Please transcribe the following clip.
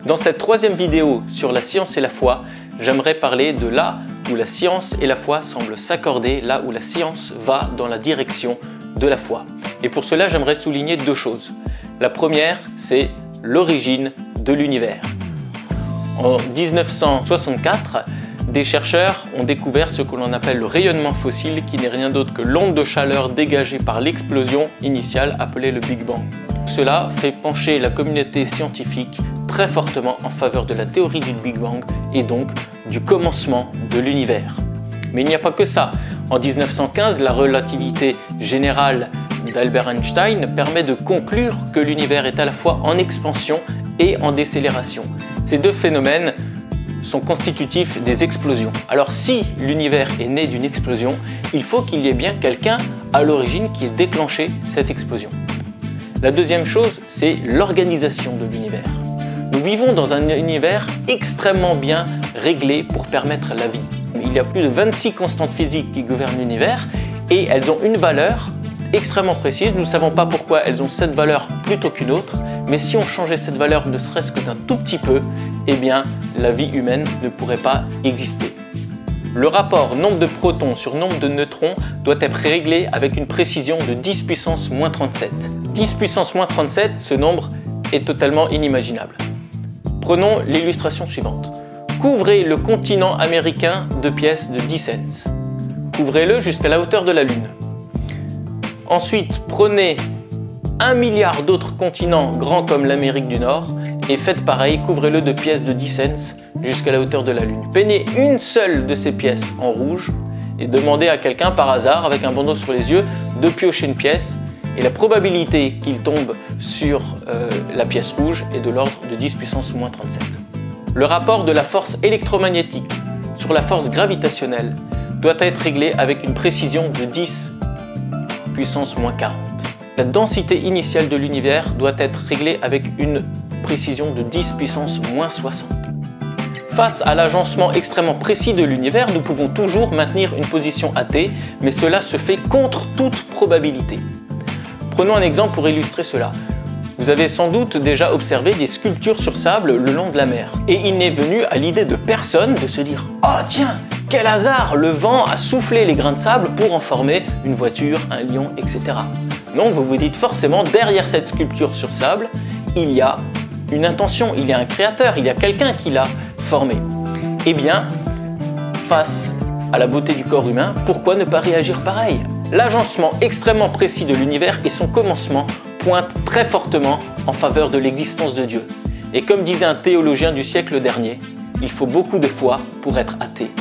Dans cette troisième vidéo sur la science et la foi, j'aimerais parler de là où la science et la foi semblent s'accorder, là où la science va dans la direction de la foi. Et pour cela, j'aimerais souligner deux choses. La première, c'est l'origine de l'univers. En 1964, des chercheurs ont découvert ce que l'on appelle le rayonnement fossile, qui n'est rien d'autre que l'onde de chaleur dégagée par l'explosion initiale appelée le Big Bang. Cela fait pencher la communauté scientifique très fortement en faveur de la théorie du Big Bang et donc du commencement de l'univers. Mais il n'y a pas que ça. En 1915, la relativité générale d'Albert Einstein permet de conclure que l'univers est à la fois en expansion et en décélération. Ces deux phénomènes sont constitutifs des explosions. Alors si l'univers est né d'une explosion, il faut qu'il y ait bien quelqu'un à l'origine qui ait déclenché cette explosion. La deuxième chose, c'est l'organisation de l'univers. Nous vivons dans un univers extrêmement bien réglé pour permettre la vie. Il y a plus de 26 constantes physiques qui gouvernent l'univers et elles ont une valeur extrêmement précise. Nous ne savons pas pourquoi elles ont cette valeur plutôt qu'une autre, mais si on changeait cette valeur ne serait-ce que d'un tout petit peu, eh bien la vie humaine ne pourrait pas exister. Le rapport nombre de protons sur nombre de neutrons doit être réglé avec une précision de 10 puissance moins 37. 10 puissance moins 37, ce nombre est totalement inimaginable. Prenons l'illustration suivante. Couvrez le continent américain de pièces de 10 cents. Couvrez-le jusqu'à la hauteur de la Lune. Ensuite, prenez 1 milliard d'autres continents grands comme l'Amérique du Nord et faites pareil, couvrez-le de pièces de 10 cents jusqu'à la hauteur de la Lune. Peignez une seule de ces pièces en rouge et demandez à quelqu'un par hasard, avec un bandeau sur les yeux, de piocher une pièce et la probabilité qu'il tombe sur la pièce rouge est de l'ordre de 10 puissance moins 37. Le rapport de la force électromagnétique sur la force gravitationnelle doit être réglé avec une précision de 10 puissance moins 40. La densité initiale de l'univers doit être réglée avec une précision de 10 puissance moins 60. Face à l'agencement extrêmement précis de l'univers, nous pouvons toujours maintenir une position athée, mais cela se fait contre toute probabilité. Prenons un exemple pour illustrer cela. Vous avez sans doute déjà observé des sculptures sur sable le long de la mer. Et il n'est venu à l'idée de personne de se dire « Oh tiens, quel hasard, le vent a soufflé les grains de sable pour en former une voiture, un lion, etc. » Non, vous vous dites forcément, derrière cette sculpture sur sable, il y a une intention, il y a un créateur, il y a quelqu'un qui l'a formé. Eh bien, face à la beauté du corps humain, pourquoi ne pas réagir pareil? L'agencement extrêmement précis de l'univers et son commencement pointent très fortement en faveur de l'existence de Dieu. Et comme disait un théologien du siècle dernier, il faut beaucoup de foi pour être athée.